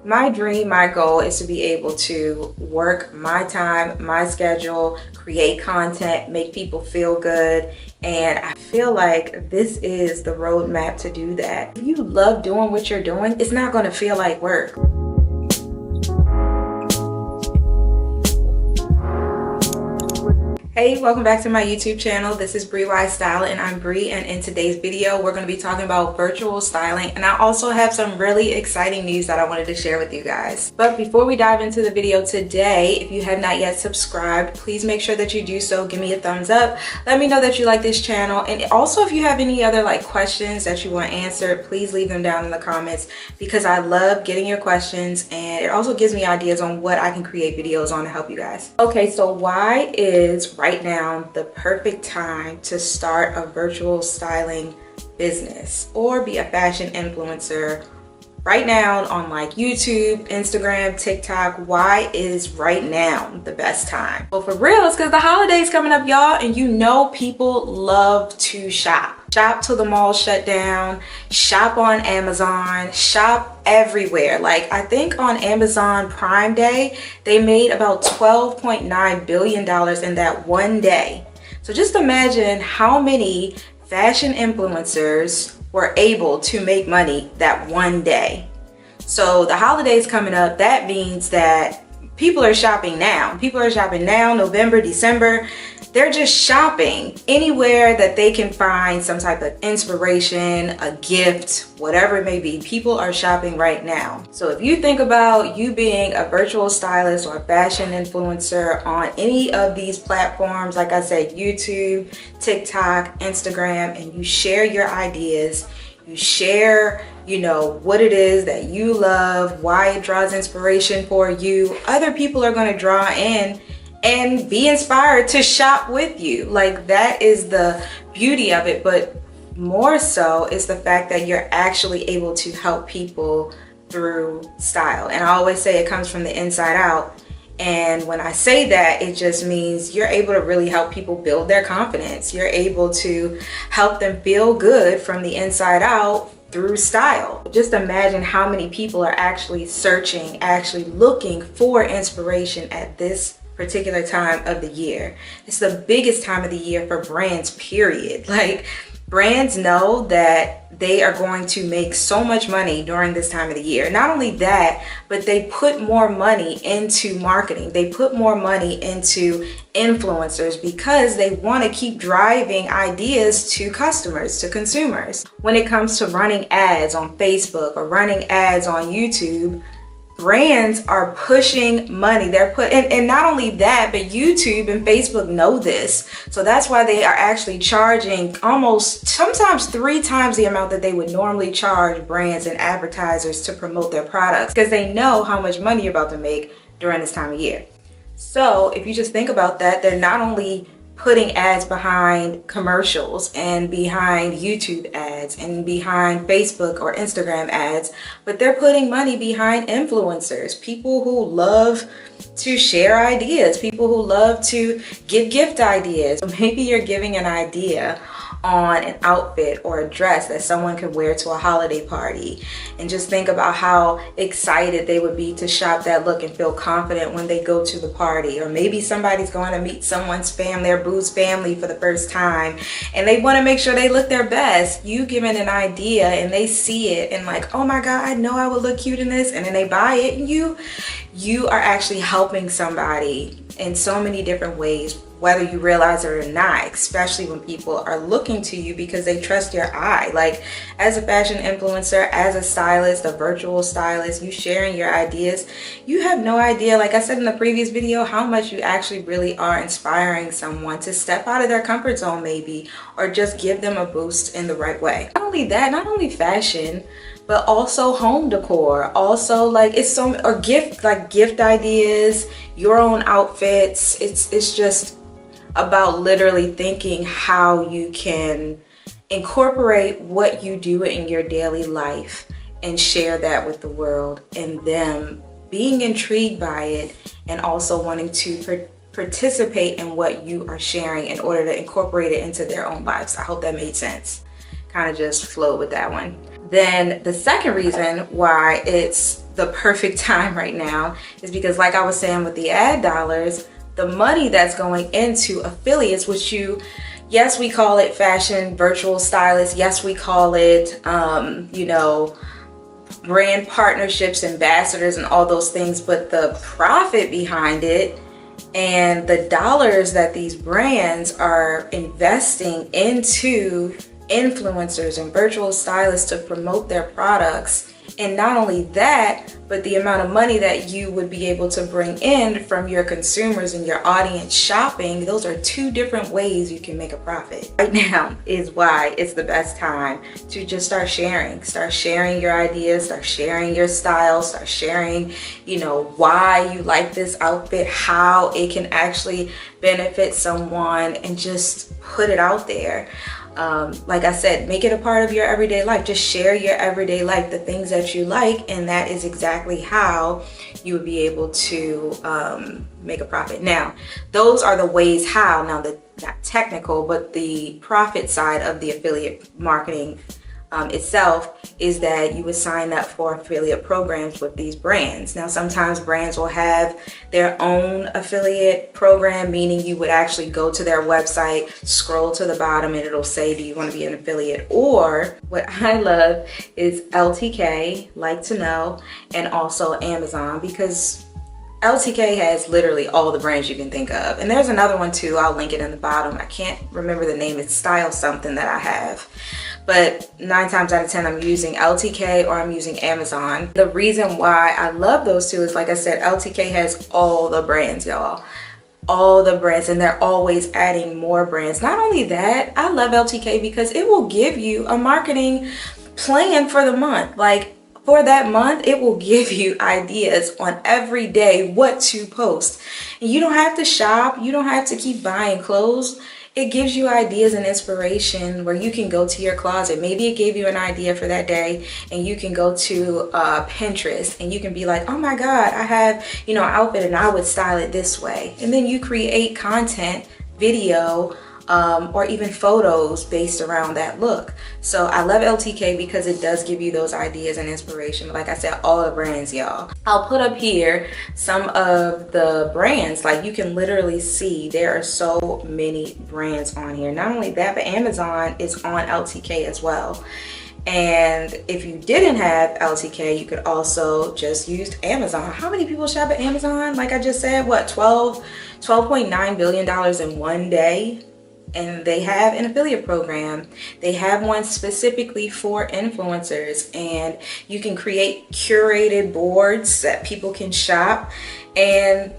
My dream, my goal is to be able to work my time, my schedule, create content, make people feel good. And I feel like this is the roadmap to do that. If you love doing what you're doing, it's not going to feel like work. Hey, welcome back to my YouTube channel. This is A Stylist and I'm Bree, and in today's video we're going to be talking about virtual styling, and I also have some really exciting news that I wanted to share with you guys. But before we dive into the video today, if you have not yet subscribed, please make sure that you do so. Give me a thumbs up. Let me know that you like this channel, and also if you have any other questions that you want answered, please leave them down in the comments because I love getting your questions, and it also gives me ideas on what I can create videos on to help you guys. Okay, so why is right now the perfect time to start a virtual styling business or be a fashion influencer right now on YouTube, Instagram, TikTok? Why is right now the best time? Well, for real, it's because the holidays coming up, y'all, and you know people love to shop. Shop till the mall shut down, shop on Amazon, shop everywhere. I think on Amazon Prime Day, they made about $12.9 billion in that one day. So just imagine how many fashion influencers were able to make money that one day. So the holidays coming up, that means that people are shopping now. People are shopping now, November, December. They're just shopping anywhere that they can find some type of inspiration, a gift, whatever it may be. People are shopping right now. So if you think about you being a virtual stylist or a fashion influencer on any of these platforms, like I said, YouTube, TikTok, Instagram, and you share your ideas, you share, what it is that you love, why it draws inspiration for you, other people are going to draw in and be inspired to shop with you. That is the beauty of it, but more so is the fact that you're actually able to help people through style. And I always say it comes from the inside out. And when I say that, it just means you're able to really help people build their confidence. You're able to help them feel good from the inside out through style. Just imagine how many people are actually searching, actually looking for inspiration at this particular time of the year. It's the biggest time of the year for brands, period. Brands know that they are going to make so much money during this time of the year. Not only that, but they put more money into marketing. They put more money into influencers because they want to keep driving ideas to customers, to consumers. When it comes to running ads on Facebook or running ads on YouTube, brands are pushing money. They're and not only that, but YouTube and Facebook know this. So that's why they are actually charging almost sometimes 3 times the amount that they would normally charge brands and advertisers to promote their products, because they know how much money you're about to make during this time of year. So if you just think about that, they're not only putting ads behind commercials and behind YouTube ads and behind Facebook or Instagram ads, but they're putting money behind influencers, people who love to share ideas, people who love to give gift ideas. So maybe you're giving an idea on an outfit or a dress that someone could wear to a holiday party, and just think about how excited they would be to shop that look and feel confident when they go to the party. Or maybe somebody's going to meet someone's family, their boo's family, for the first time, and they want to make sure they look their best. You giving an idea and they see it and oh my God, I know I would look cute in this, and then they buy it, and you are actually helping somebody in so many different ways, whether you realize it or not, especially when people are looking to you because they trust your eye. As a fashion influencer, as a stylist, a virtual stylist, you sharing your ideas, you have no idea, like I said in the previous video, how much you actually really are inspiring someone to step out of their comfort zone maybe, or just give them a boost in the right way. Not only that, not only fashion, but also home decor, also it's so, or gift ideas, your own outfits. It's just about literally thinking how you can incorporate what you do in your daily life and share that with the world, and them being intrigued by it and also wanting to participate in what you are sharing in order to incorporate it into their own lives. I hope that made sense. Kind of just flowed with that one. Then the second reason why it's the perfect time right now is because, like I was saying with the ad dollars, the money that's going into affiliates, which yes, we call it fashion virtual stylist. Yes, we call it, you know, brand partnerships, ambassadors, and all those things. But the profit behind it and the dollars that these brands are investing into influencers and virtual stylists to promote their products, and not only that, but the amount of money that you would be able to bring in from your consumers and your audience shopping, those are two different ways you can make a profit. Right now is why it's the best time to just start sharing your ideas, start sharing your style, start sharing, you know, why you like this outfit, how it can actually benefit someone, and just put it out there. Like I said, make it a part of your everyday life. Just share your everyday life, the things that you like, and that is exactly how you would be able to make a profit. Now, those are the ways how. Now, not technical, but the profit side of the affiliate marketing itself is that you would sign up for affiliate programs with these brands. Now, sometimes brands will have their own affiliate program, meaning you would actually go to their website, scroll to the bottom, and it'll say, do you want to be an affiliate? Or what I love is LTK, Like to Know, and also Amazon, because LTK has literally all the brands you can think of. And there's another one too, I'll link it in the bottom. I can't remember the name, it's Style something that I have. But 9 times out of 10, I'm using LTK or I'm using Amazon. The reason why I love those two is, like I said, LTK has all the brands, y'all. All the brands, and they're always adding more brands. Not only that, I love LTK because it will give you a marketing plan for the month. Like, for that month, it will give you ideas on every day what to post. And you don't have to shop. You don't have to keep buying clothes. It gives you ideas and inspiration where you can go to your closet. Maybe it gave you an idea for that day, and you can go to Pinterest and you can be like, oh my God, I have, you know, an outfit and I would style it this way. And then you create content, video, or even photos based around that look. So I love LTK because it does give you those ideas and inspiration. Like I said, all the brands, y'all. I'll put up here some of the brands. Like, you can literally see there are so many brands on here. Not only that, but Amazon is on LTK as well. And if you didn't have LTK, you could also just use Amazon. How many people shop at Amazon? Like I just said, what, $12.9 billion in one day? And they have an affiliate program. They have one specifically for influencers, and you can create curated boards that people can shop. And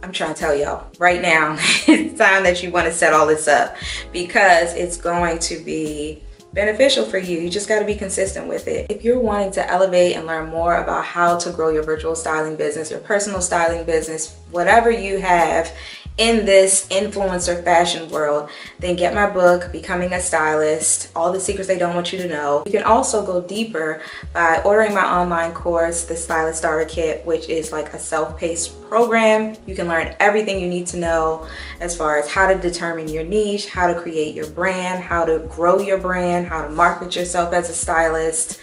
I'm trying to tell y'all right now, it's time that you want to set all this up, because it's going to be beneficial for you. You just got to be consistent with it. If you're wanting to elevate and learn more about how to grow your virtual styling business, your personal styling business, whatever you have in this influencer fashion world, then get my book, Becoming a Stylist, All the Secrets They Don't Want You to Know. You can also go deeper by ordering my online course, the Stylist Starter Kit, which is like a self-paced program. You can learn everything you need to know as far as how to determine your niche, how to create your brand, how to grow your brand, how to market yourself as a stylist,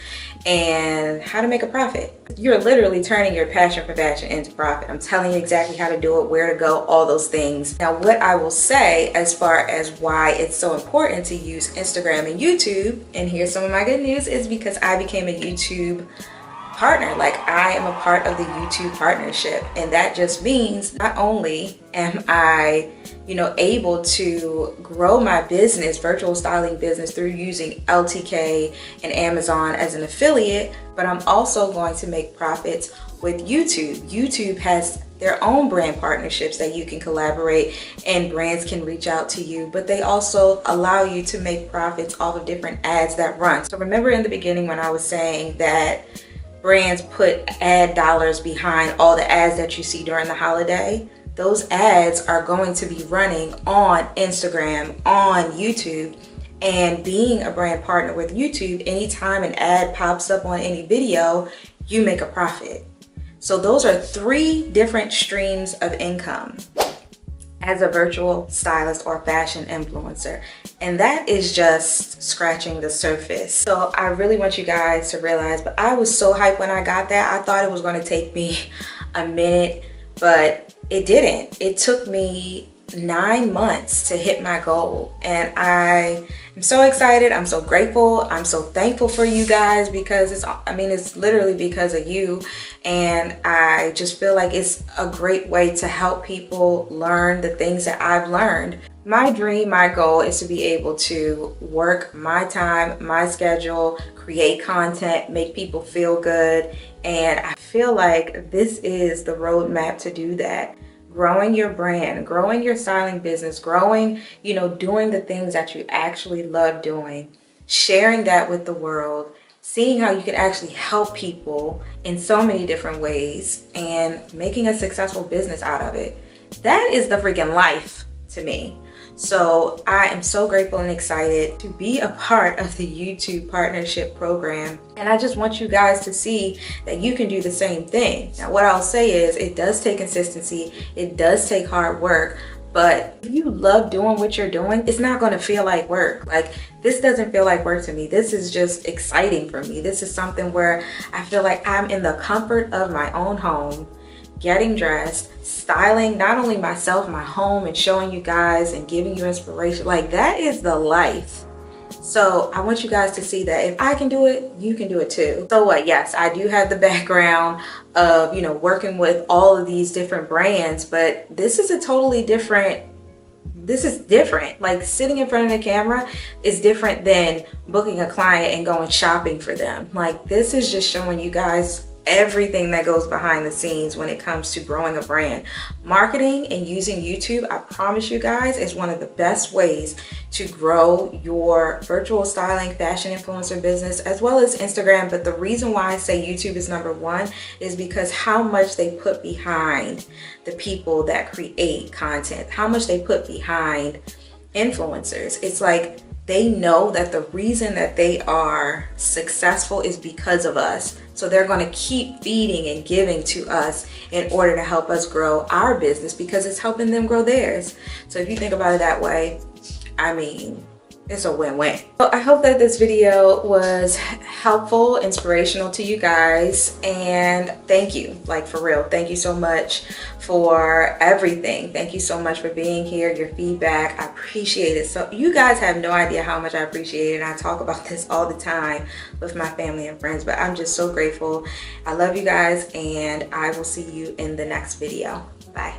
and how to make a profit. You're literally turning your passion for fashion into profit. I'm telling you exactly how to do it, where to go, all those things. Now, what I will say as far as why it's so important to use Instagram and YouTube, and here's some of my good news, is because I became a YouTube partner. Like, I am a part of the YouTube partnership, and that just means not only am I, you know, able to grow my business, virtual styling business, through using LTK and Amazon as an affiliate, but I'm also going to make profits with YouTube. YouTube has their own brand partnerships that you can collaborate, and brands can reach out to you, but they also allow you to make profits off of different ads that run. So remember in the beginning when I was saying that brands put ad dollars behind all the ads that you see during the holiday? Those ads are going to be running on Instagram, on YouTube, and being a brand partner with YouTube, anytime an ad pops up on any video, you make a profit. So those are 3 different streams of income as a virtual stylist or fashion influencer. And that is just scratching the surface. So I really want you guys to realize, but I was so hyped when I got that. I thought it was going to take me a minute, but it didn't. It took me 9 months to hit my goal, and I am so excited. I'm so grateful. I'm so thankful for you guys, because it's literally because of you. And I just feel like it's a great way to help people learn the things that I've learned. My dream, my goal is to be able to work my time, my schedule, create content, make people feel good. And I feel like this is the roadmap to do that. Growing your brand, growing your styling business, growing, doing the things that you actually love doing, sharing that with the world, seeing how you can actually help people in so many different ways, and making a successful business out of it. That is the freaking life to me. So I am so grateful and excited to be a part of the YouTube partnership program. And I just want you guys to see that you can do the same thing. Now, what I'll say is it does take consistency. It does take hard work. But if you love doing what you're doing, it's not going to feel like work. Like, this doesn't feel like work to me. This is just exciting for me. This is something where I feel like I'm in the comfort of my own home, getting dressed, styling not only myself, my home, and showing you guys and giving you inspiration. Like, that is the life. So I want you guys to see that if I can do it, you can do it too. So what? Yes, I do have the background of, working with all of these different brands, but this is different. Like, sitting in front of the camera is different than booking a client and going shopping for them. Like, this is just showing you guys everything that goes behind the scenes when it comes to growing a brand. Marketing and using YouTube, I promise you guys, is one of the best ways to grow your virtual styling fashion influencer business, as well as Instagram. But the reason why I say YouTube is #1 is because how much they put behind the people that create content, how much they put behind influencers. It's like they know that the reason that they are successful is because of us. So they're going to keep feeding and giving to us in order to help us grow our business, because it's helping them grow theirs. So if you think about it that way, it's a win-win. So I hope that this video was helpful, inspirational to you guys, and thank you, like, for real. Thank you so much for everything. Thank you so much for being here, your feedback. I appreciate it. So you guys have no idea how much I appreciate it, and I talk about this all the time with my family and friends, but I'm just so grateful. I love you guys, and I will see you in the next video. Bye.